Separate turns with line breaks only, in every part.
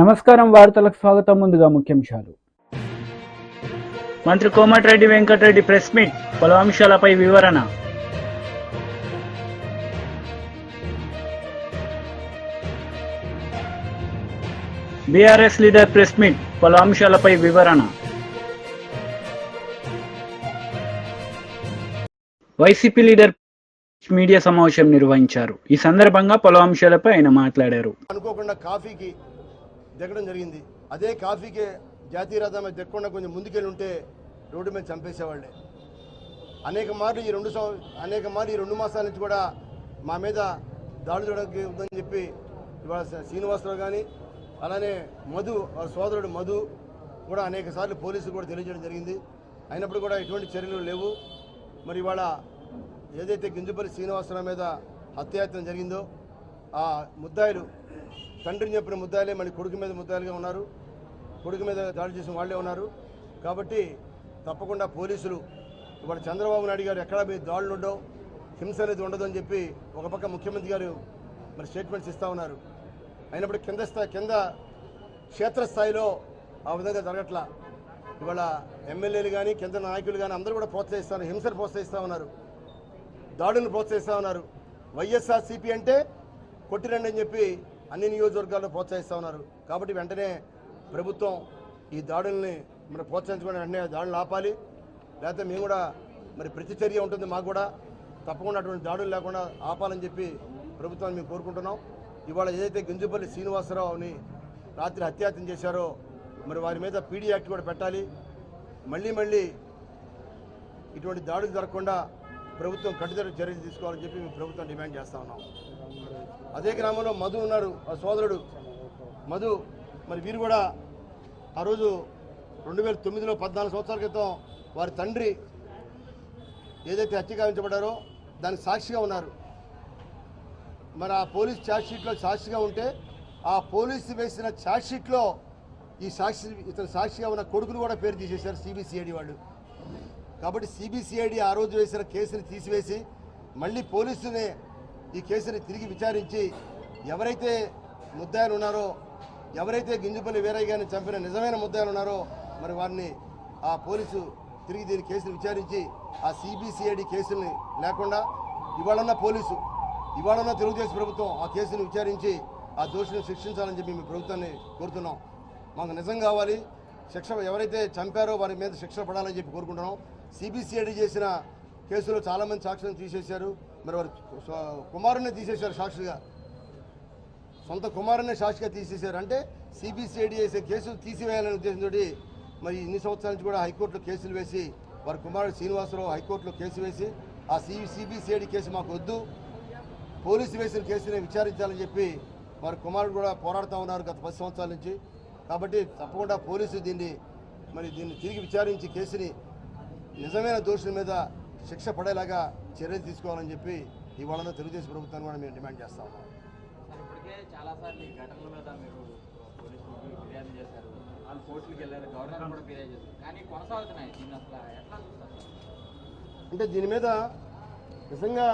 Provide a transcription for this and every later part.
నమస్కారం వార్తలకు స్వాగతం. ముందుగా ముఖ్యాంశాలు.
మంత్రి కోమటిరెడ్డి వెంకటరెడ్డి ప్రెస్ మీట్, పలు అంశాలపై వివరణ. బీఆర్ఎస్ లీడర్ ప్రెస్ మీట్, పలు అంశాలపై వివరణ. వైసీపీ లీడర్ మీడియా సమావేశం నిర్వహించారు. ఈ సందర్భంగా పలు అంశాలపై ఆయన మాట్లాడారు.
అనుకోకుండా కాఫీకి దిగడం జరిగింది. అదే కాఫీకి జాతీయ రహదారి మీద దిగకుండా కొంచెం ముందుకెళ్ళి ఉంటే రోడ్డు మీద చంపేసేవాళ్ళే. అనేక మార్లు ఈ 2 మాసాల నుంచి కూడా మా మీద దాడులు చూడడానికి ఉందని చెప్పి ఇవాళ శ్రీనివాసరావు కానీ అలానే మధు వాళ్ళ సోదరుడు మధు కూడా అనేక సార్లు పోలీసులు కూడా తెలియజేయడం జరిగింది. అయినప్పుడు కూడా ఎటువంటి చర్యలు లేవు. మరి ఇవాళ ఏదైతే గింజుపల్లి శ్రీనివాసరావు మీద హత్యాయత్నం జరిగిందో ఆ ముద్దాయిలు తండ్రిని చెప్పిన ముద్దాయిలే మళ్ళీ కొడుకు మీద ముద్దాయిలుగా ఉన్నారు. కొడుకు మీద దాడి చేసిన వాళ్ళే ఉన్నారు. కాబట్టి తప్పకుండా పోలీసులు ఇవాళ చంద్రబాబు నాయుడు గారు ఎక్కడా మీ దాడులు ఉండవు, హింస అనేది ఉండదు అని చెప్పి ఒక పక్క ముఖ్యమంత్రి గారు మరి స్టేట్మెంట్స్ ఇస్తూ ఉన్నారు. అయినప్పుడు కింద క్షేత్రస్థాయిలో ఆ విధంగా జరగట్లా. ఇవాళ ఎమ్మెల్యేలు కానీ కింద నాయకులు కానీ అందరూ కూడా ప్రోత్సహిస్తారు, హింసను ప్రోత్సహిస్తూ ఉన్నారు, దాడులను ప్రోత్సహిస్తూ ఉన్నారు. వైఎస్ఆర్సీపీ అంటే కొట్టిరండి అని చెప్పి అన్ని నియోజకవర్గాల్లో ప్రోత్సహిస్తూ ఉన్నారు. కాబట్టి వెంటనే ప్రభుత్వం ఈ దాడుల్ని మరి ప్రోత్సహించుకుని వెంటనే దాడులు ఆపాలి. లేకపోతే మేము కూడా మరి ప్రతిచర్య ఉంటుంది, మాకు కూడా తప్పకుండా అటువంటి దాడులు లేకుండా ఆపాలని చెప్పి ప్రభుత్వాన్ని మేము కోరుకుంటున్నాం. ఇవాళ ఏదైతే గింజుపల్లి శ్రీనివాసరావుని రాత్రి హత్యాయత్నం చేశారో మరి వారి మీద పీడీ యాక్ట్ కూడా పెట్టాలి. మళ్ళీ ఇటువంటి దాడులు జరగకుండా ప్రభుత్వం కట్టుదిట్ట చర్యలు తీసుకోవాలని చెప్పి మేము ప్రభుత్వం డిమాండ్ చేస్తూ ఉన్నాం. అదే గ్రామంలో మధు ఉన్నారు, ఆ సోదరుడు మధు. మరి వీరు కూడా ఆ రోజు 2009లో 14 సంవత్సరాల క్రితం వారి తండ్రి ఏదైతే హత్య గావించబడ్డారో దానికి సాక్షిగా ఉన్నారు. మరి ఆ పోలీస్ ఛార్జ్షీట్లో సాక్షిగా ఉంటే ఆ పోలీసు వేసిన ఛార్జ్షీట్లో ఇతను సాక్షిగా ఉన్న కొడుకును కూడా పేరు తీసేశారు సిబిసిఐడి వాళ్ళు. కాబట్టి సిబిసిఐడి ఆ రోజు వేసిన కేసుని తీసివేసి మళ్ళీ పోలీసునే ఈ కేసుని తిరిగి విచారించి ఎవరైతే ముద్దాయిలు ఉన్నారో, ఎవరైతే గింజుపల్లి వీరయ్య గారిని చంపిన నిజమైన ముద్దాయిలు ఉన్నారో మరి వారిని ఆ పోలీసు తిరిగి దీని కేసును విచారించి ఆ సిబిసిఐడి కేసుల్ని లేకుండా ఇవాళన్న తెలుగుదేశం ప్రభుత్వం ఆ కేసును విచారించి ఆ దోషులను శిక్షించాలని చెప్పి మేము ప్రభుత్వాన్ని కోరుతున్నాం. మాకు నిజం కావాలి, శిక్ష ఎవరైతే చంపారో వారి మీద శిక్ష పడాలని చెప్పి కోరుకుంటున్నాం. సిబిసిఐడి చేసిన కేసులో చాలామంది సాక్షులను తీసేశారు. మరి వారి కుమారుణ్ణి తీసేశారు సాక్షిగా, సొంత కుమారుణ్ణి సాక్షిగా తీసేశారు. అంటే సిబిసిఐడి చేసే కేసులు తీసివేయాలనే ఉద్దేశంతో మరి ఇన్ని సంవత్సరాల నుంచి కూడా హైకోర్టులో కేసులు వేసి వారి కుమారుడు శ్రీనివాసరావు హైకోర్టులో కేసు వేసి ఆ సిబిసిఐడి కేసు మాకు వద్దు, పోలీసు వేసిన కేసుని విచారించాలని చెప్పి వారి కుమారుడు కూడా పోరాడుతూ ఉన్నారు గత 10 సంవత్సరాల నుంచి. కాబట్టి తప్పకుండా పోలీసు దీన్ని తిరిగి విచారించి కేసుని నిజమైన దోషుల మీద శిక్ష పడేలాగా చర్యలు తీసుకోవాలని చెప్పి ఇవాళ తెలుగుదేశం ప్రభుత్వాన్ని కూడా మేము డిమాండ్ చేస్తా ఉన్నాం.
ఇప్పటికే చాలాసార్లు ఈ ఘటనల మీద మీరు పోలీసులకు ఫిర్యాదు చేశారు, వాళ్ళు కోర్టులకు వెళ్ళారు, గవర్నర్ కూడా ఫిర్యాదు చేశారు, కానీ కొనసాగుతున్నాయి. దీన్ని అసలు ఎట్లా చూస్తారు?
అంటే దీని మీద నిజంగా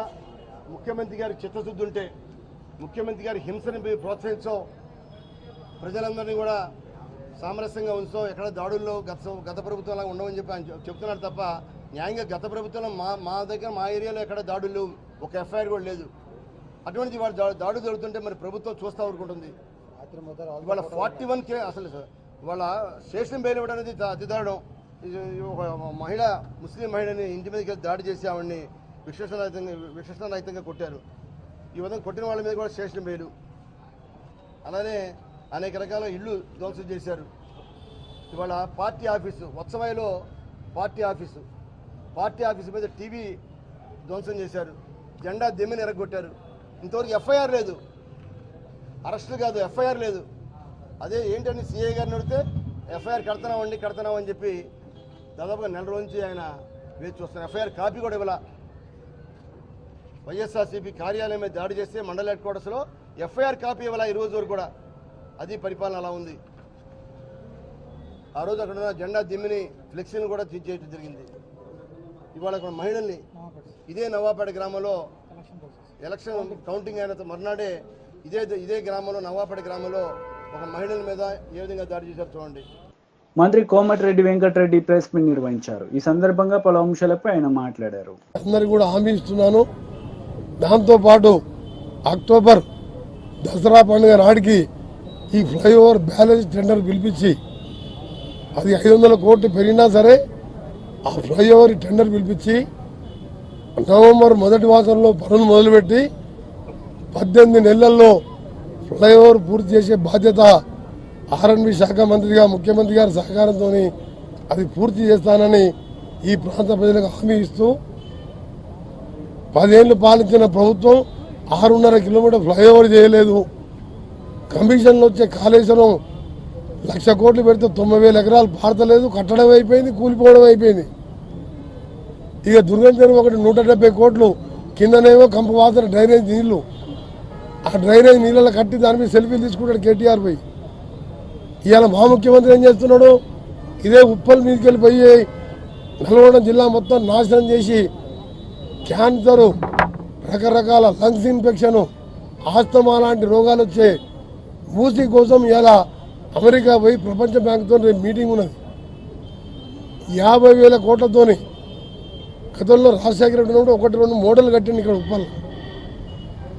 ముఖ్యమంత్రి గారి చిత్తశుద్ధి ఉంటే, ముఖ్యమంత్రి గారి హింసని ప్రోత్సహించో, ప్రజలందరినీ కూడా సామరస్యంగా ఉంచో, ఎక్కడ దాడుల్లో గత ప్రభుత్వంలా ఉండవని చెప్పి ఆయన చెప్తున్నారు తప్ప న్యాయంగా గత ప్రభుత్వంలో మా దగ్గర మా ఏరియాలో ఎక్కడ దాడులు ఒక ఎఫ్ఐఆర్ కూడా లేదు. అటువంటి ఇవాళ దాడులు జరుగుతుంటే మరి ప్రభుత్వం చూస్తూ ఊరుకుంటుంది. ఇవాళ 41 అసలు ఇవాళ స్టేషన్ బెయిల్ ఇవ్వడం అనేది అతి దారుణం. ఒక మహిళ, ముస్లిం మహిళని ఇంటి మీదకి దాడి చేసి ఆవిడని విశేషరహితంగా కొట్టారు. ఈ విధంగా కొట్టిన వాళ్ళ మీద కూడా స్టేషన్ బెయిలు. అలానే అనేక రకాల ఇళ్ళు ధ్వంసం చేశారు. ఇవాళ పార్టీ ఆఫీసు వత్సవాయిలో పార్టీ ఆఫీసు మీద టీవీ ధ్వంసం చేశారు, జెండా దిమ్మిని ఎరగొట్టారు. ఇంతవరకు ఎఫ్ఐఆర్ లేదు, అరెస్టులు కాదు, ఎఫ్ఐఆర్ లేదు. అదే ఏంటని సిఐ గారిని అడిగితే ఎఫ్ఐఆర్ కడతామని చెప్పి దాదాపుగా నెల రోజు నుంచి ఆయన వేచి చూస్తున్నారు. ఎఫ్ఐఆర్ కాపీ కూడా ఇవ్వాల. వైఎస్ఆర్సీపీ కార్యాలయం మీద దాడి చేస్తే మండల హెడ్ క్వార్టర్స్లో ఎఫ్ఐఆర్ కాపీ ఇవ్వాల ఈ రోజు వరకు కూడా. అది పరిపాలన అలా ఉంది. ఆ రోజు అక్కడ ఉన్న జెండా దిమ్మిని ఫ్లెక్సీని కూడా చేయడం జరిగింది. ఇవాళ అక్కడ మహిళల్ని ఇదే నవాపేట గ్రామంలో ఎలక్షన్ కౌంటింగ్ అయిన మర్నాడే ఇదే గ్రామంలో నవాపేట గ్రామంలో ఒక మహిళల మీద ఏ విధంగా దాడి చేశారు చూడండి.
మంత్రి కోమటిరెడ్డి వెంకటరెడ్డి ప్రెస్ మీట్ నిర్వహించారు. ఈ సందర్భంగా పలు అంశాలపై ఆయన మాట్లాడారు.
అందరికి కూడా హామీ ఇస్తున్నాను. దాంతోపాటు అక్టోబర్ దసరా పండుగ నాటికి ఈ ఫ్లైఓవర్ బ్యాలెన్స్ టెండర్ పిలిపించి అది 500 కోట్లు పెరిగినా సరే ఆ ఫ్లైఓవర్ టెండర్ పిలిపించి నవంబర్ మొదటి మాసంలో పనులు మొదలుపెట్టి 18 నెలల్లో ఫ్లైఓవర్ పూర్తి చేసే బాధ్యత ఆర్ఎండ్బి శాఖ మంత్రిగా ముఖ్యమంత్రి గారి సహకారంతో అది పూర్తి చేస్తానని ఈ ప్రాంత ప్రజలకు హామీ ఇస్తూ 10 ఏళ్లు పాలించిన ప్రభుత్వం 6.5 కిలోమీటర్ ఫ్లైఓవర్ చేయలేదు. కమిషన్లు వచ్చే కాళేశ్వరం 1,00,000 కోట్లు పెడితే 90,000 ఎకరాలు పారతలేదు, కట్టడం అయిపోయింది, కూలిపోవడం అయిపోయింది. ఇక దుర్గం చెరువు ఒకటి 170 కోట్లు కిందనేమో కంప వాసన డ్రైనేజ్ నీళ్లు, ఆ డ్రైనేజ్ నీళ్ళలో కట్టి దాని మీద సెల్ఫీలు తీసుకుంటాడు కేటీఆర్ పోయి. ఇవాళ మా ముఖ్యమంత్రి ఏం చేస్తున్నాడు, ఇదే ఉప్పల్ మీదకి వెళ్ళిపోయి నల్గొండ జిల్లా మొత్తం నాశనం చేసి క్యాన్సరు, రకరకాల లంగ్స్ ఇన్ఫెక్షన్, ఆస్తమా లాంటి రోగాలు వచ్చే మూసీ కోసం ఇలా అమెరికా పోయి ప్రపంచ బ్యాంకుతో రేపు మీటింగ్ ఉన్నది. 50,000 కోట్లతోని గతంలో రాజశేఖర రెడ్డి ఉన్నప్పుడు 1-2 మోడల్ కట్టింది ఇక్కడ ఉప్పల్.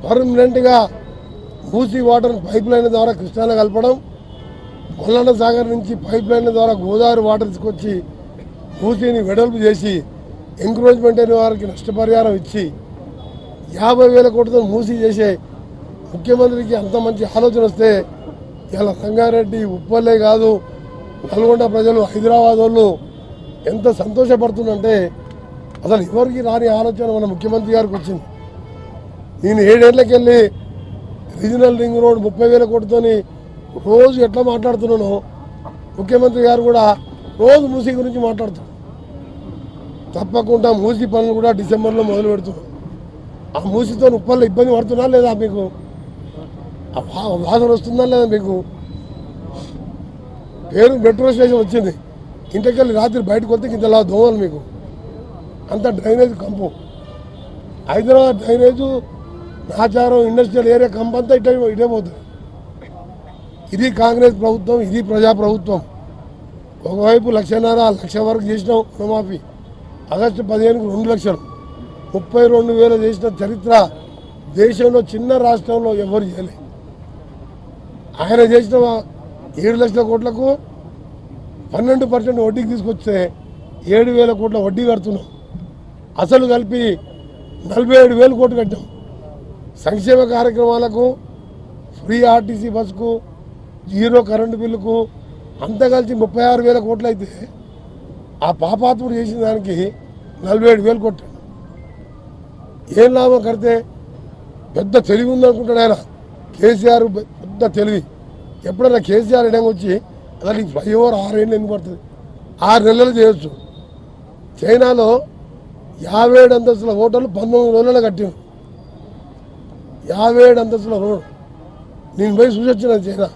పర్మనెంట్గా మూసీ వాటర్ పైప్ లైన్ ద్వారా కృష్ణాలో కలపడం, మల్లన్న సాగర్ నుంచి పైప్ లైన్ ద్వారా గోదావరి వాటర్ తీసుకొచ్చి మూసీని వెడల్పు చేసి ఎంక్రోచ్మెంట్ అయిన వారికి నష్టపరిహారం ఇచ్చి 50,000 కోట్లతో మూసీ చేసే ముఖ్యమంత్రికి అంత మంచి ఆలోచన వస్తే ఇలా రంగారెడ్డి ఉప్పల్లే కాదు నల్గొండ ప్రజలు, హైదరాబాద్ వాళ్ళు ఎంత సంతోషపడుతుందంటే అసలు ఎవరికి రాని ఆలోచన మన ముఖ్యమంత్రి గారికి వచ్చింది. నేను 7 ఏళ్ళకి వెళ్ళి రీజనల్ రింగ్ రోడ్ 30,000 కోట్లతోని రోజు ఎట్లా మాట్లాడుతున్నానో ముఖ్యమంత్రి గారు కూడా రోజు మూసీ గురించి మాట్లాడుతున్నారు. తప్పకుండా మూసీ పనులు కూడా డిసెంబర్లో మొదలు పెడుతున్నాం. ఆ మూసీతో ఉప్పల్లో ఇబ్బంది పడుతున్నా లేదా మీకు, ఆ వాసన వస్తుందా లేదా మీకు? పేరు మెట్రో స్టేషన్ వచ్చింది, ఇంటికెళ్ళి రాత్రి బయటకు వస్తే ఇంతలా దోమలు మీకు. అంత డ్రైనేజ్ కంపు, Hyderabad drainage Nacharam industrial area కంపు అంతా ఇటే పోతుంది. ఇది కాంగ్రెస్ ప్రభుత్వం, ఇది ప్రజాప్రభుత్వం. ఒకవైపు 1,50,000 వరకు చేసినాం రుణమాఫీ, ఆగస్టు 15కు 2 లక్షలు, 32,000 చేసిన చరిత్ర దేశంలో చిన్న రాష్ట్రంలో ఎవరు చేయలేదు. ఆయన చేసిన 7 లక్షల కోట్లకు 12% వడ్డీకి తీసుకొస్తే 7,000 కోట్ల వడ్డీ కడుతున్నాం. అసలు కలిపి 47,000 కోట్లు కట్టాం. సంక్షేమ కార్యక్రమాలకు, ఫ్రీ ఆర్టీసీ బస్సుకు, 0 కరెంటు బిల్లుకు అంతా కలిసి 36,000 కోట్లు అయితే ఆ పాపాత్ముడు చేసిన దానికి 47,000 కొట్టాడు. ఏం లాభం కడితే? పెద్ద తెలివి ఉందనుకుంటాడు ఆయన కేసీఆర్, పెద్ద తెలివి. ఎప్పుడైనా కేసీఆర్ ఇడంగా వచ్చి అసలు ఈ ఫ్లైఓవర్ 6 ఏళ్ళు ఎందుకు పడుతుంది, 6 నెలలు చేయొచ్చు. చైనాలో 57 అంతస్తుల హోటల్ 19 రోజులలో కట్టిన 57 అంతస్తుల రోడ్. నేను పోయి చూసి వచ్చిన చైనా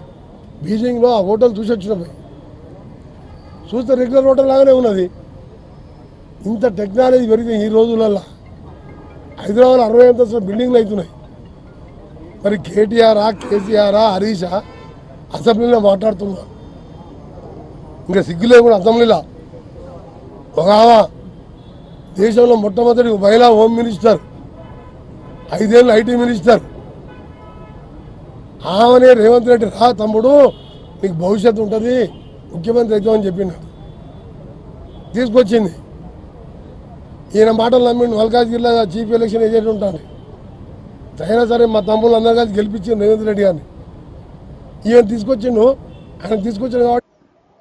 బీజింగ్లో ఆ హోటల్ చూసి వచ్చిన పోయి చూస్తే రెగ్యులర్ హోటల్ లాగానే ఉన్నది. ఇంత టెక్నాలజీ పెరిగింది ఈ రోజులలో. హైదరాబాద్ 60 అంతస్తుల బిల్డింగ్లు అవుతున్నాయి. మరి కేటీఆరా, కేసీఆరా, హరీషా అసెంబ్లీలో మాట్లాడుతున్నా, ఇంకా సిగ్గులే కూడా అసెంబ్లీలో. ఒక దేశంలో మొట్టమొదటి మహిళా హోమ్ మినిస్టర్, 5 ఏళ్ళు ఐటీ మినిస్టర్, ఆమెనే రేవంత్ రెడ్డి రా తమ్ముడు నీకు భవిష్యత్తు ఉంటుంది ముఖ్యమంత్రి అవుతామని చెప్పిండు, తీసుకొచ్చింది. ఈయన మాటలు నమ్మిండు. మల్కాజ్గిరిలో చీఫ్ ఎలక్షన్ ఏజెంట్ ఉంటాను. అయినా సరే మా తమ్ముళ్ళు అందరూ కలిసి గెలిపించిండు రేవంత్ రెడ్డి గారిని. ఈయన తీసుకొచ్చిండు, ఆయన తీసుకొచ్చిండు కాబట్టి.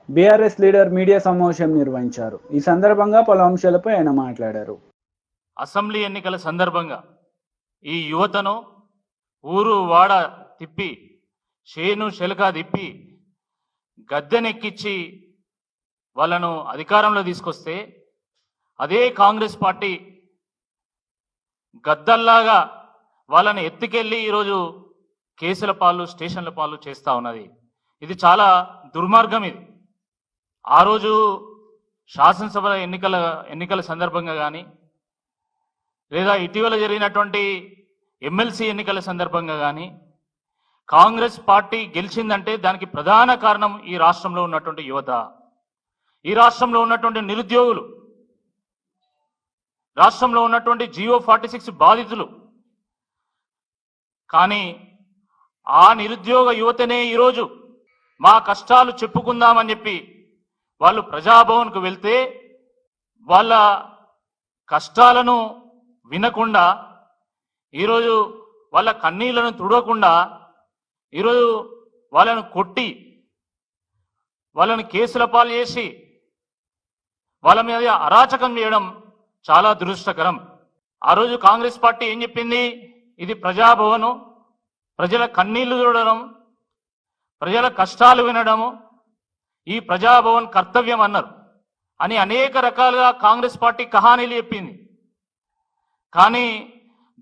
బీఆర్ఎస్ లీడర్ మీడియా సమావేశం నిర్వహించారు. ఈ సందర్భంగా పలు అంశాలపై ఆయన మాట్లాడారు.
అసెంబ్లీ ఎన్నికల సందర్భంగా ఈ యువతను ఊరు వాడ తిప్పి, చేను చెలక తిప్పి, గద్దెనెక్కించి వాళ్ళను అధికారంలో తీసుకొస్తే అదే కాంగ్రెస్ పార్టీ గద్దల్లాగా వాళ్ళని ఎత్తుకెళ్ళి ఈరోజు కేసుల పాలు, స్టేషన్ల పాలు చేస్తూ ఉన్నది. ఇది చాలా దుర్మార్గం. ఇది ఆ రోజు శాసనసభ ఎన్నికల సందర్భంగా కానీ, లేదా ఇటీవల జరిగినటువంటి ఎమ్మెల్సీ ఎన్నికల సందర్భంగా కానీ కాంగ్రెస్ పార్టీ గెలిచిందంటే దానికి ప్రధాన కారణం ఈ రాష్ట్రంలో ఉన్నటువంటి యువత, ఈ రాష్ట్రంలో ఉన్నటువంటి నిరుద్యోగులు, రాష్ట్రంలో ఉన్నటువంటి జియో 46 బాధితులు. కానీ ఆ నిరుద్యోగ యువతనే ఈరోజు మా కష్టాలు చెప్పుకుందామని చెప్పి వాళ్ళు ప్రజాభవన్కు వెళ్తే వాళ్ళ కష్టాలను వినకుండా, ఈరోజు వాళ్ళ కన్నీళ్లను తుడవకుండా, ఈరోజు వాళ్ళను కొట్టి వాళ్ళని కేసుల పాలు చేసి వాళ్ళ మీద అరాచకం చేయడం చాలా దురదృష్టకరం. ఆ రోజు కాంగ్రెస్ పార్టీ ఏం చెప్పింది? ఇది ప్రజాభవను, ప్రజల కన్నీళ్లు చూడడం, ప్రజల కష్టాలు వినడము ఈ ప్రజాభవన్ కర్తవ్యం అన్నారు అని అనేక రకాలుగా కాంగ్రెస్ పార్టీ కహానీలు చెప్పింది. కానీ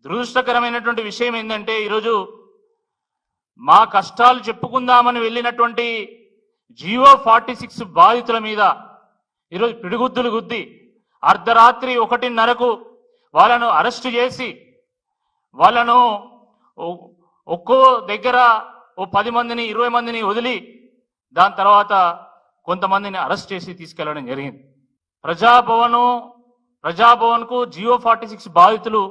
దురదృష్టకరమైనటువంటి విషయం ఏంటంటే ఈరోజు మా కష్టాలు చెప్పుకుందామని వెళ్ళినటువంటి జియో 46 బాధితుల మీద ఈరోజు పిడిగుద్దులు గుద్ది అర్ధరాత్రి 1:30కు వాళ్ళను అరెస్టు చేసి వాళ్ళను ఒక్కో దగ్గర ఓ 10 మందిని 20 మందిని వదిలి దాని తర్వాత కొంతమందిని అరెస్ట్ చేసి తీసుకెళ్లడం జరిగింది. ప్రజాభవన్కు జియో 46 బాధితులు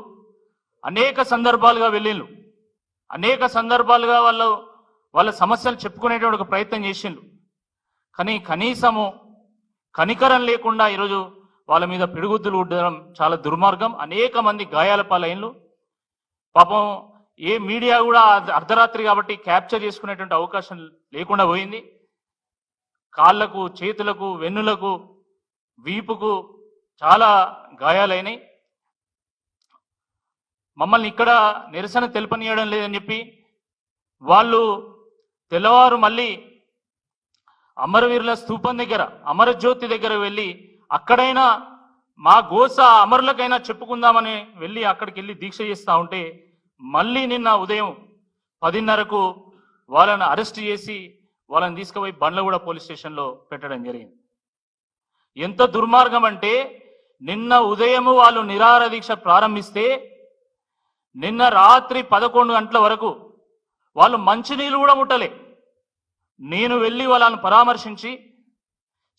అనేక సందర్భాలుగా వెళ్ళిండ్రు, అనేక సందర్భాలుగా వాళ్ళ సమస్యలు చెప్పుకునేటువంటి ఒక ప్రయత్నం చేసిండ్రు. కానీ కనీసము కనికరం లేకుండా ఈరోజు వాళ్ళ మీద పిడిగుద్దులు ఉండడం చాలా దుర్మార్గం. అనేక మంది గాయాల పాలైనలు. పాపం ఏ మీడియా కూడా అర్ధరాత్రి కాబట్టి క్యాప్చర్ చేసుకునేటువంటి అవకాశం లేకుండా పోయింది. కాళ్లకు, చేతులకు, వెన్నులకు, వీపుకు చాలా గాయాలైనాయి. మమ్మల్ని ఇక్కడ నిరసన తెలుపనీయడం లేదని చెప్పి వాళ్ళు తెల్లవారు మళ్ళీ అమరవీరుల స్తూపం దగ్గర, అమరజ్యోతి దగ్గర వెళ్ళి అక్కడైనా మా గోస అమరులకైనా చెప్పుకుందామని వెళ్ళి అక్కడికి వెళ్ళి దీక్ష చేస్తూ ఉంటే మళ్ళీ నిన్న ఉదయం 10:30కు వాళ్ళని అరెస్ట్ చేసి వాళ్ళని తీసుకుపోయి బండ్లగూడ పోలీస్ స్టేషన్లో పెట్టడం జరిగింది. ఎంత దుర్మార్గం అంటే నిన్న ఉదయం వాళ్ళు నిరాహార దీక్ష ప్రారంభిస్తే నిన్న రాత్రి 11 గంటల వరకు వాళ్ళు మంచినీళ్ళు కూడా ముట్టలే. నేను వెళ్ళి వాళ్ళని పరామర్శించి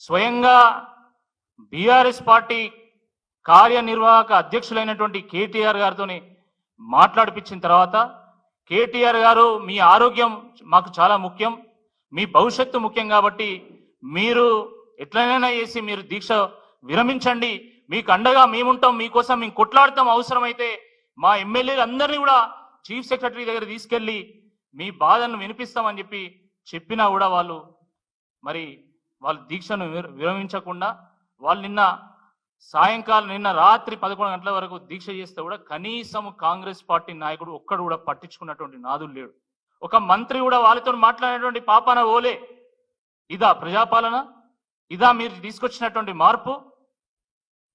స్వయంగా బీఆర్ఎస్ పార్టీ కార్యనిర్వాహక అధ్యక్షులైనటువంటి కేటీఆర్ గారితో మాట్లాడిపించిన తర్వాత, కేటీఆర్ గారు మీ ఆరోగ్యం మాకు చాలా ముఖ్యం, మీ భవిష్యత్తు ముఖ్యం కాబట్టి మీరు ఎట్లనైనా చేసి మీరు దీక్ష విరమించండి, మీకు అండగా మేముంటాం, మీకోసం మేము కొట్లాడతాం, అవసరమైతే మా ఎమ్మెల్యేలు అందరినీ కూడా చీఫ్ సెక్రటరీ దగ్గర తీసుకెళ్లి మీ బాధను వినిపిస్తామని చెప్పినా కూడా వాళ్ళు దీక్షను విరమించకుండా వాళ్ళు నిన్న రాత్రి 11 గంటల వరకు దీక్ష చేస్తే కూడా కనీసం కాంగ్రెస్ పార్టీ నాయకుడు ఒక్కడు కూడా పట్టించుకున్నటువంటి నాదులు లేడు. ఒక మంత్రి కూడా వాళ్ళతో మాట్లాడేటువంటి పాపాన ఓలే. ఇదా ప్రజాపాలన? ఇదా మీరు తీసుకొచ్చినటువంటి మార్పు?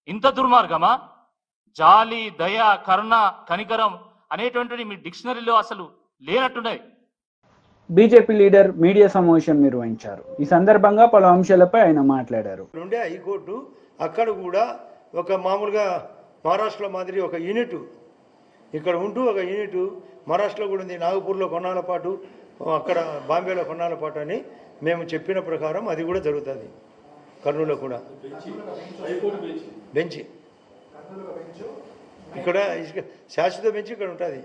ఇంత దుర్మార్గమా? జాలి, దయ, కరుణ, కనికరం అనేటువంటిది మీ డిక్షనరీలో అసలు లేనట్టున్నది.
బీజేపీ లీడర్ మీడియా సమావేశం నిర్వహించారు. ఈ సందర్భంగా పలు అంశాలపై ఆయన మాట్లాడారు.
ఉండే హైకోర్టు అక్కడ కూడా ఒక మామూలుగా మహారాష్ట్రలో మాదిరి ఒక యూనిట్ ఇక్కడ ఉంటూ ఒక యూనిట్ మహారాష్ట్రలో కూడా ఉంది. నాగపూర్లో కొన్నాళ్ళ పాటు, అక్కడ బాంబేలో కొన్నాళ్ళ పాటు అని మేము చెప్పిన ప్రకారం అది కూడా జరుగుతుంది. కర్నూలులో కూడా బెంచ్, ఇక్కడ శాశ్వత బెంచ్ ఇక్కడ ఉంటుంది.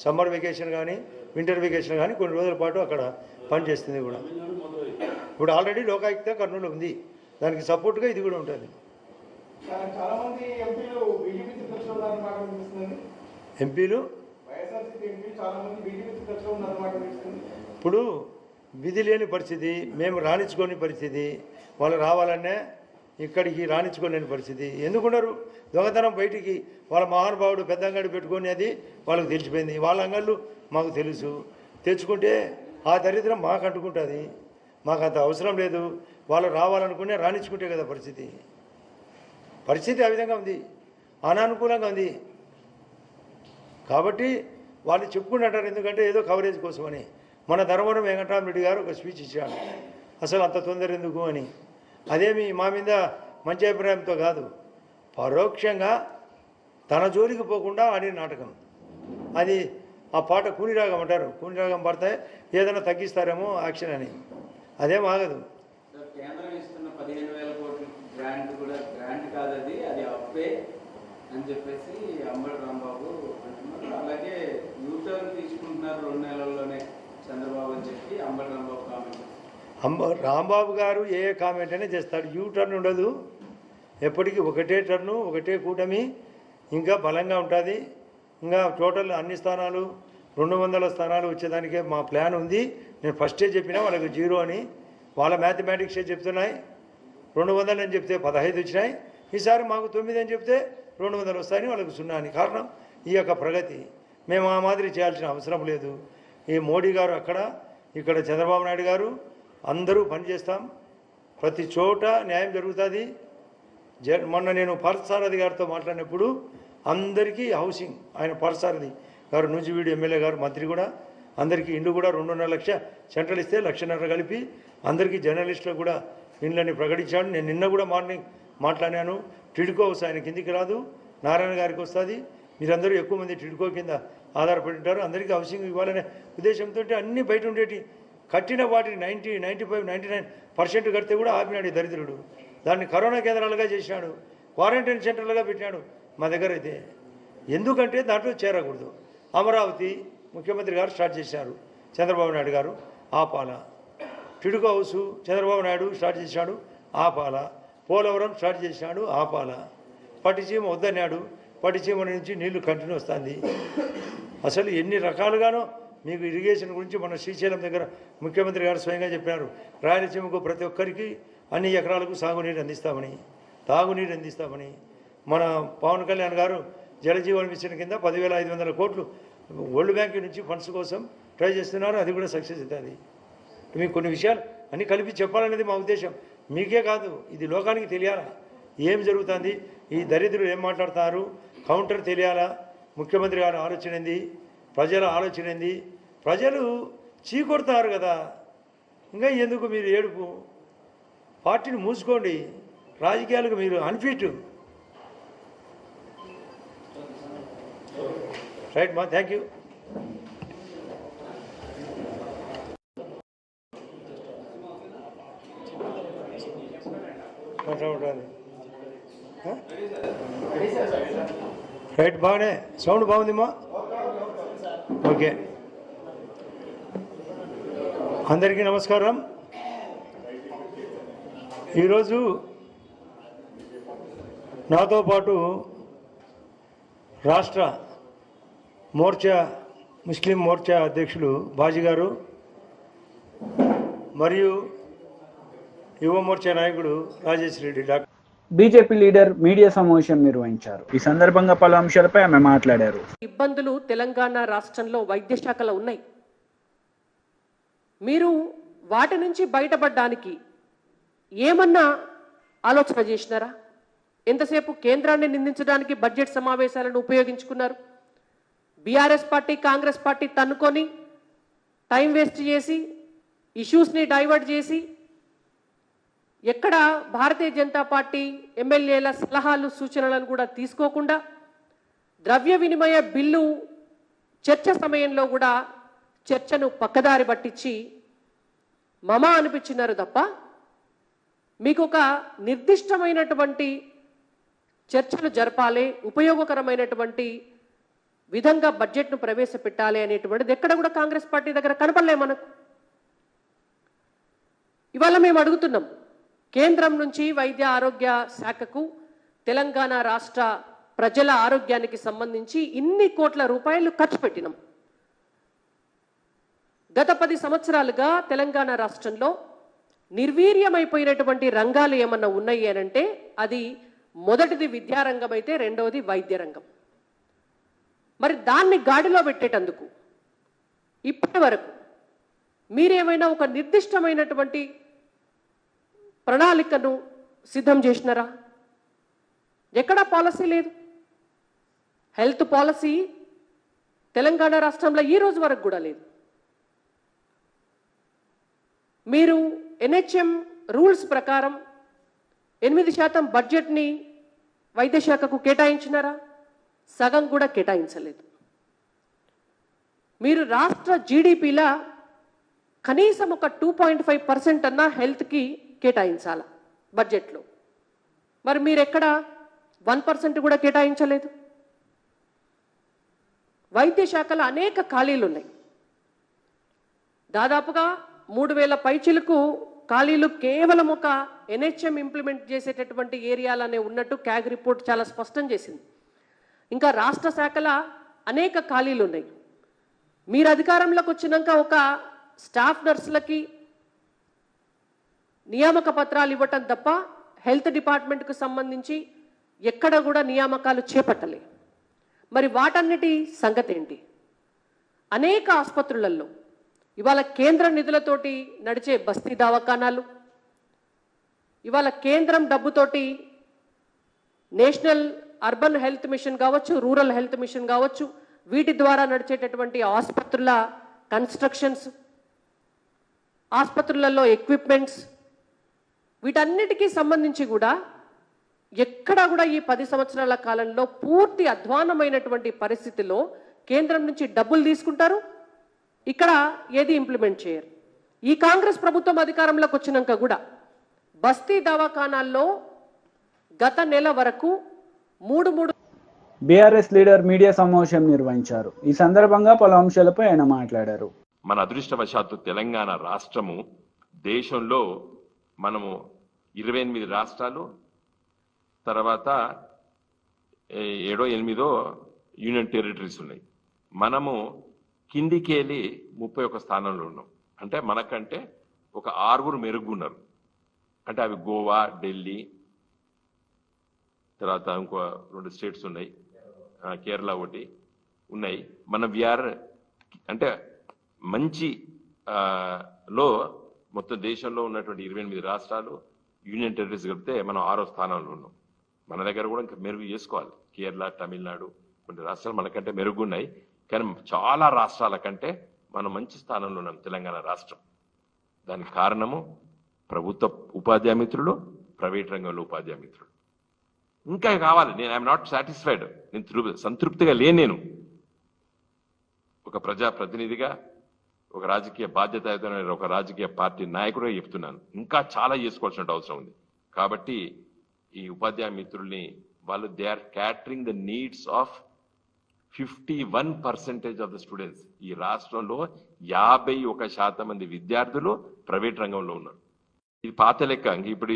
సమ్మర్ వెకేషన్ కానీ వింటర్ వెకేషన్ కానీ కొన్ని రోజుల పాటు అక్కడ పనిచేస్తుంది కూడా. ఇప్పుడు ఆల్రెడీ లోకాయుక్త కర్నూలు ఉంది, దానికి సపోర్ట్గా ఇది కూడా ఉంటుంది. ఎంపీలు ఇప్పుడు విధి లేని పరిస్థితి, మేము రాణించుకోని పరిస్థితి, వాళ్ళు రావాలనే ఇక్కడికి రాణించుకోలేని పరిస్థితి. ఎందుకున్నారు? దొంగతనం బయటికి వాళ్ళ మహానుభావుడు పెద్ద అంగడి పెట్టుకొని అది వాళ్ళకు తెలిసిపోయింది. వాళ్ళ అంగళ్ళు మాకు తెలుసు. తెచ్చుకుంటే ఆ దరిద్రం మాకు అంటుకుంటుంది. మాకు అంత అవసరం లేదు. వాళ్ళు రావాలనుకునే రాణించుకుంటే కదా పరిస్థితి ఆ విధంగా ఉంది, అనానుకూలంగా ఉంది. కాబట్టి వాళ్ళు చెప్పుకుంటారు, ఎందుకంటే ఏదో కవరేజ్ కోసమని. మన ధర్మవరం వెంకటరామరెడ్డి గారు ఒక స్పీచ్ ఇచ్చాడు, అసలు అంత తొందర ఎందుకు అని. అదేమి మా మీద మంచి అభిప్రాయంతో కాదు, పరోక్షంగా తన జోలికి పోకుండా ఆడిన నాటకం అది.
ఆ పాట కూనిరాగం అంటారు, కూనిరాగం పడితే ఏదైనా తగ్గిస్తారేమో యాక్షన్ అని, అదేం ఆగదు.
కేంద్రం ఇస్తున్న 15,000 కోట్ల గ్రాంట్ కూడా గ్రాంట్ కాదు, అది అప్పే అని చెప్పేసి అంబటి రాంబాబు అంటున్నారు. అలాగే యూటర్న్ తీసుకుంటున్నారు 2 నెలల్లోనే చంద్రబాబు అని చెప్పి అంబటి రాంబాబు కామెంట్.
రాంబాబు గారు ఏ కామెంట్ అయినా చేస్తాడు, యూ టర్న్ ఉండదు, ఎప్పటికీ ఒకటే టర్ను, ఒకటే కూటమి, ఇంకా బలంగా ఉంటుంది. ఇంకా టోటల్ అన్ని స్థానాలు 200 స్థానాలు వచ్చేదానికే మా ప్లాన్ ఉంది. నేను ఫస్టే చెప్పినా వాళ్ళకి 0 అని, వాళ్ళ మ్యాథమెటిక్సే చెప్తున్నాయి. 200 అని చెప్తే 15 వచ్చినాయి, ఈసారి మాకు 9 అని చెప్తే 200 వస్తాయని వాళ్ళకి 0 అని. కారణం ఈ యొక్క ప్రగతి. మేము ఆ మాదిరి చేయాల్సిన అవసరం లేదు. ఈ మోడీ గారు అక్కడ, ఇక్కడ చంద్రబాబు నాయుడు గారు అందరూ పనిచేస్తాం, ప్రతి చోట న్యాయం జరుగుతుంది. మొన్న నేను పార్థసారథి గారితో మాట్లాడినప్పుడు అందరికీ హౌసింగ్, ఆయన పార్థసారథి గారు నూజివీడు ఎమ్మెల్యే గారు, మంత్రి కూడా, అందరికీ ఇండ్లు కూడా 2.5 లక్ష సెంట్రల్ ఇస్తే 1,50,000 కలిపి అందరికీ జర్నలిస్టులకు కూడా ఇండ్లని ప్రకటించాడు. నేను నిన్న కూడా మార్నింగ్ మాట్లాడాను. టిడ్కో హౌస్ ఆయన కిందికి రాదు, నారాయణ గారికి వస్తుంది. మీరందరూ ఎక్కువ మంది టిడ్కో కింద ఆధారపడి ఉంటారు, అందరికీ హౌసింగ్ ఇవ్వాలనే ఉద్దేశంతో అన్నీ బయట ఉండేటి కట్టిన వాటిని 90, 95, 99% కడితే కూడా ఆపినాడు ఈ దరిద్రుడు. దాన్ని కరోనా కేంద్రాలుగా చేసినాడు, క్వారంటైన్ సెంటర్లుగా పెట్టినాడు. మా దగ్గర అయితే ఎందుకంటే దాంట్లో చేరకూడదు. అమరావతి ముఖ్యమంత్రి గారు స్టార్ట్ చేశారు, చంద్రబాబు నాయుడు గారు ఆపాల. టిడ్కో హౌస్ చంద్రబాబు నాయుడు స్టార్ట్ చేశాడు, ఆపాల. పోలవరం స్టార్ట్ చేశాడు, ఆపాల. పట్టిసీమ వద్దన్నాడు, పట్టిసీమ నుంచి నీళ్లు కంటిన్యూ వస్తుంది. అసలు ఎన్ని రకాలుగానో మీకు ఇరిగేషన్ గురించి మన శ్రీశైలం దగ్గర ముఖ్యమంత్రి గారు స్వయంగా చెప్పినారు, రాయలసీమకు ప్రతి ఒక్కరికి అన్ని ఎకరాలకు సాగునీరు అందిస్తామని, తాగునీరు అందిస్తామని. మన పవన్ కళ్యాణ్ గారు జలజీవన్ మిషన్ కింద 10,500 కోట్లు వరల్డ్ బ్యాంక్ నుంచి ఫండ్స్ కోసం ట్రై చేస్తున్నారు, అది కూడా సక్సెస్ అవుతుంది. మీకు కొన్ని విషయాలు అన్నీ కలిపి చెప్పాలనేది మా ఉద్దేశం. మీకే కాదు, ఇది లోకానికి తెలియాలా ఏం జరుగుతుంది, ఈ దరిద్రులు ఏం మాట్లాడుతున్నారు, కౌంటర్ తెలియాలా. ముఖ్యమంత్రి గారి ఆలోచన ఏంది, ప్రజల ఆలోచన ఏంది. ప్రజలు చీకొడతారు కదా, ఇంకా ఎందుకు మీరు ఏడుపు? పార్టీని మూసుకోండి, రాజకీయాలకు మీరు అన్ఫిట్. రైట్ మా, థ్యాంక్ యూ. రైట్, బాగానే సౌండ్ బాగుందిమ్మా. ఓకే, అందరికీ నమస్కారం. ఈరోజు నాతో పాటు రాష్ట్ర మోర్చా ముస్లిం మోర్చా అధ్యక్షులు బాజీ గారు మరియు యువ మోర్చా నాయకుడు Rajesh Reddy doctor.
BJP leader media సమావేశం నిర్వహించారు. ఈ సందర్భంగా పలు అంశాలపై ఆమె మాట్లాడారు.
ఇబ్బందులు తెలంగాణ రాష్ట్రంలో వైద్య శాఖలో ఉన్నాయి. మీరు వాటి నుంచి బయటపడడానికి ఏమన్నా ఆలోచన చేసినారా? ఎంతసేపు కేంద్రాన్ని నిందించడానికి బడ్జెట్ సమావేశాలను ఉపయోగించుకున్నారు. బీఆర్ఎస్ పార్టీ, కాంగ్రెస్ పార్టీ తన్నుకొని టైం వేస్ట్ చేసి ఇష్యూస్ని డైవర్ట్ చేసి ఎక్కడ భారతీయ జనతా పార్టీ ఎమ్మెల్యేల సలహాలు సూచనలను కూడా తీసుకోకుండా ద్రవ్య వినిమయ బిల్లు చర్చ సమయంలో కూడా చర్చను పక్కదారి పట్టించి మమ అనిపించినారు తప్ప మీకు ఒక నిర్దిష్టమైనటువంటి చర్చలు జరపాలి, ఉపయోగకరమైనటువంటి విధంగా బడ్జెట్ను ప్రవేశపెట్టాలి అనేటువంటిది ఎక్కడ కూడా కాంగ్రెస్ పార్టీ దగ్గర కనపడలే మనకు. ఇవాళ మేము అడుగుతున్నాం, కేంద్రం నుంచి వైద్య ఆరోగ్య శాఖకు తెలంగాణ రాష్ట్ర ప్రజల ఆరోగ్యానికి సంబంధించి ఇన్ని కోట్ల రూపాయలు ఖర్చు పెట్టినాం. గత 10 సంవత్సరాలుగా తెలంగాణ రాష్ట్రంలో నిర్వీర్యమైపోయినటువంటి రంగాలు ఏమన్నా ఉన్నాయి అనంటే అది మొదటిది విద్యారంగం అయితే రెండవది వైద్య రంగం. మరి దాన్ని గాడిలో పెట్టేటందుకు ఇప్పటి వరకు మీరేమైనా ఒక నిర్దిష్టమైనటువంటి ప్రణాళికను సిద్ధం చేసినారా? ఎక్కడా పాలసీ లేదు. హెల్త్ పాలసీ తెలంగాణ రాష్ట్రంలో ఈ రోజు వరకు కూడా లేదు. మీరు ఎన్హెచ్ఎం రూల్స్ ప్రకారం 8% బడ్జెట్ని వైద్య శాఖకు కేటాయించినారా? సగం కూడా కేటాయించలేదు. మీరు రాష్ట్ర జీడిపిలా కనీసం ఒక 2.5% అన్నా హెల్త్కి కేటాయించాల బడ్జెట్లో. మరి మీరు ఎక్కడ 1% కూడా కేటాయించలేదు. వైద్య శాఖలో అనేక ఖాళీలు ఉన్నాయి. దాదాపుగా 3000 పైచిలకు ఖాళీలు కేవలం ఒక NHM ఇంప్లిమెంట్ చేసేటటువంటి ఏరియాలనే ఉన్నట్టు క్యాగ్ రిపోర్ట్ చాలా స్పష్టం చేసింది. ఇంకా రాష్ట్ర శాఖల అనేక ఖాళీలు ఉన్నాయి. మీరు అధికారంలోకి వచ్చినాక ఒక స్టాఫ్ నర్సులకి నియామక పత్రాలు ఇవ్వటం తప్ప హెల్త్ డిపార్ట్మెంట్కు సంబంధించి ఎక్కడ కూడా నియామకాలు చేపట్టలే. మరి వాటన్నిటి సంగతి ఏంటి? అనేక ఆసుపత్రులలో ఇవాళ కేంద్ర నిధులతోటి నడిచే బస్తీ దవాఖానాలు, ఇవాళ కేంద్రం డబ్బుతోటి నేషనల్ అర్బన్ హెల్త్ మిషన్ కావచ్చు, రూరల్ హెల్త్ మిషన్ కావచ్చు, వీటి ద్వారా నడిచేటటువంటి ఆసుపత్రుల కన్స్ట్రక్షన్స్, ఆసుపత్రులలో ఎక్విప్మెంట్స్, వీటన్నిటికీ సంబంధించి కూడా ఎక్కడా కూడా ఈ 10 సంవత్సరాల కాలంలో పూర్తి అధ్వానమైనటువంటి పరిస్థితిలో కేంద్రం నుంచి డబ్బులు తీసుకుంటారు, ఇక్కడ ఏది ఇంప్లిమెంట్ చేయరు. ఈ కాంగ్రెస్ ప్రభుత్వం అధికారంలోకి వచ్చినాక కూడా బస్తీ దవాఖానాల్లో గత నెల వరకు 3
బీఆర్ఎస్ లీడర్ మీడియా సమావేశం నిర్వహించారు. ఈ సందర్భంగా పలు అంశాలపై ఆయన మాట్లాడారు.
మన అదృష్టవశాత్తు తెలంగాణ రాష్ట్రము దేశంలో మనము 28 రాష్ట్రాలు, తర్వాత 7 8 యూనియన్ టెరిటరీస్ ఉన్నాయి. మనము కిందికెళ్ళి 31 స్థానంలో ఉన్నాం. అంటే మనకంటే ఒక 6 మెరుగున్నారు. అంటే అవి గోవా, ఢిల్లీ, తర్వాత ఇంకో 2 స్టేట్స్ ఉన్నాయి, కేరళ ఒకటి ఉన్నాయి. మన విఆర్ అంటే మంచి లో మొత్తం దేశంలో ఉన్నటువంటి 28 రాష్ట్రాలు, యూనియన్ టెరిటరీస్ కలిపితే మనం 6వ స్థానంలో ఉన్నాం. మన దగ్గర కూడా ఇంకా మెరుగు చేసుకోవాలి. కేరళ, తమిళనాడు కొన్ని రాష్ట్రాలు మనకంటే మెరుగున్నాయి, కానీ చాలా రాష్ట్రాల కంటే మనం మంచి స్థానంలో ఉన్నాం తెలంగాణ రాష్ట్రం. దానికి కారణము ప్రభుత్వ ఉపాధ్యాయ మిత్రులు, ప్రైవేట్ రంగంలో ఉపాధ్యాయ మిత్రులు. ఇంకా కావాలి. నేను ఐఎమ్ నాట్ సాటిస్ఫైడ్. నేను సంతృప్తిగా నేను ఒక ప్రజాప్రతినిధిగా, ఒక రాజకీయ బాధ్యతాయుతమైన ఒక రాజకీయ పార్టీ నాయకుడిగా చెప్తున్నాను. ఇంకా చాలా చేసుకోవాల్సిన అవసరం ఉంది. కాబట్టి ఈ ఉపాధ్యాయ మిత్రుల్ని వాళ్ళు they are catering the needs of 51% of the students. ఈ రాష్ట్రంలో 51% మంది విద్యార్థులు ప్రైవేట్ రంగంలో ఉన్నారు. ఇది పాత లెక్క. ఇప్పుడు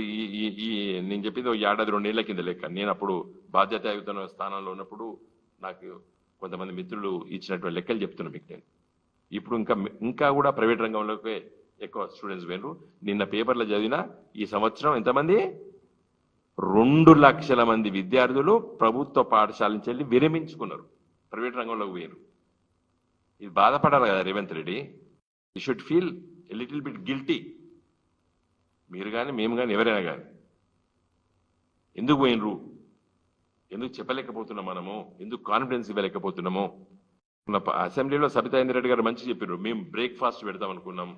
ఈ నేను చెప్పింది 1 ఏడాది 2 ఏళ్ల కింద లెక్క. నేను అప్పుడు బాధ్యతాయుత స్థానంలో ఉన్నప్పుడు నాకు కొంతమంది మిత్రులు ఇచ్చినటువంటి లెక్కలు చెప్తున్నా మీకు నేను. ఇప్పుడు ఇంకా కూడా ప్రైవేట్ రంగంలోకి ఎక్కువ స్టూడెంట్స్ పోయినారు. నిన్న పేపర్లో చదివిన ఈ సంవత్సరం ఎంతమంది 2 లక్షల మంది విద్యార్థులు ప్రభుత్వ పాఠశాల నుంచి వెళ్ళి విరమించుకున్నారు, ప్రైవేట్ రంగంలోకి పోయినారు. ఇది బాధపడాలి కదా Revanth Reddy. You should feel a little bit guilty. మీరు కానీ మేము కానీ ఎవరైనా కానీ ఎందుకు పోయినరు, ఎందుకు చెప్పలేకపోతున్నాం మనము, ఎందుకు కాన్ఫిడెన్స్ ఇవ్వలేకపోతున్నాము. అసెంబ్లీలో సబితా ఇంద్రెడ్డి గారు మంచి చెప్పారు. మేము బ్రేక్ఫాస్ట్ పెడతాం అనుకున్నాం,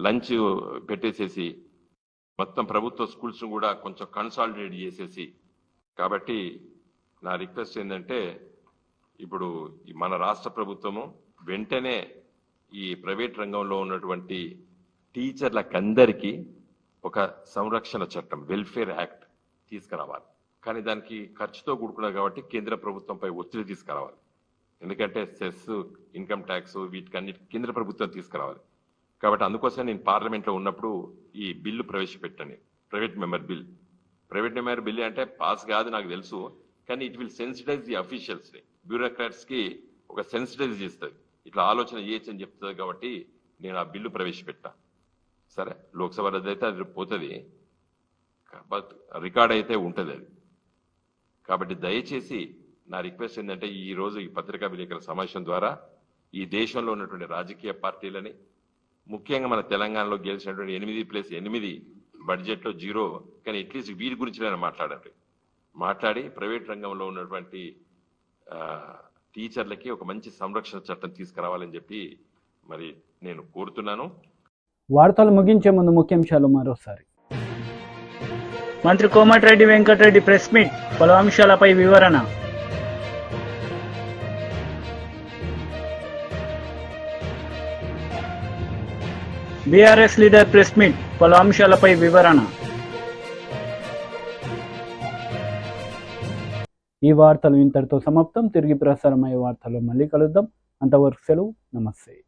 లంచ్ పెట్టేసేసి మొత్తం ప్రభుత్వ స్కూల్స్ కూడా కొంచెం కన్సాలిడేట్ చేసేసి. కాబట్టి నా రిక్వెస్ట్ ఏంటంటే ఇప్పుడు మన రాష్ట్ర ప్రభుత్వము వెంటనే ఈ ప్రైవేట్ రంగంలో ఉన్నటువంటి టీచర్లకందరికీ ఒక సంరక్షణ చట్టం, వెల్ఫేర్ యాక్ట్ తీసుకురావాలి. కానీ దానికి ఖర్చుతో కూడుకున్నది కాబట్టి కేంద్ర ప్రభుత్వంపై ఒత్తిడి తీసుకురావాలి. ఎందుకంటే సెస్, ఇన్కమ్ ట్యాక్స్ వీటికన్నిటి కేంద్ర ప్రభుత్వం తీసుకురావాలి. కాబట్టి అందుకోసం నేను పార్లమెంట్లో ఉన్నప్పుడు ఈ బిల్లు ప్రవేశపెట్టాను, private member bill. Private member bill అంటే పాస్ కాదు నాకు తెలుసు, కానీ ఇట్ విల్ సెన్సిటైజ్ ది అఫీషియల్స్ని, బ్యూరోక్రాట్స్కి ఒక సెన్సిటైజ్ చేస్తుంది, ఇట్లా ఆలోచన చేయొచ్చు అని చెప్తుంది. కాబట్టి నేను ఆ బిల్లు ప్రవేశపెట్టా. సరే, లోక్సభ రద్దు అయితే అది పోతుంది, బట్ రికార్డ్ అయితే ఉంటుంది అది. కాబట్టి దయచేసి నా రిక్వెస్ట్ ఏంటంటే ఈ రోజు ఈ పత్రికా విలేకరుల సమావేశం ద్వారా ఈ దేశంలో ఉన్నటువంటి రాజకీయ పార్టీలని, ముఖ్యంగా మన తెలంగాణలో గెలిచినటువంటి 8+8 బడ్జెట్లో 0, కానీ అట్లీస్ట్ వీరి గురించి నేను మాట్లాడి ప్రైవేట్ రంగంలో ఉన్నటువంటి టీచర్లకి ఒక మంచి సంరక్షణ చట్టం తీసుకురావాలని చెప్పి మరి నేను కోరుతున్నాను.
వార్తలు ముగించే ముందు ముఖ్యాంశాలు మరోసారి.
మంత్రి కోమటిరెడ్డి వెంకటరెడ్డి ప్రెస్ మీట్, పలు అంశాలపై వివరణ. బీఆర్ఎస్ లీడర్ ప్రెస్ మీట్, పలు అంశాలపై వివరణ.
ఈ వార్తలు ఇంతటితో సమాప్తం. తిరిగి ప్రసారమయ్యే వార్తల్లో మళ్ళీ కలుద్దాం. అంతవరకు సెలవు. నమస్తే.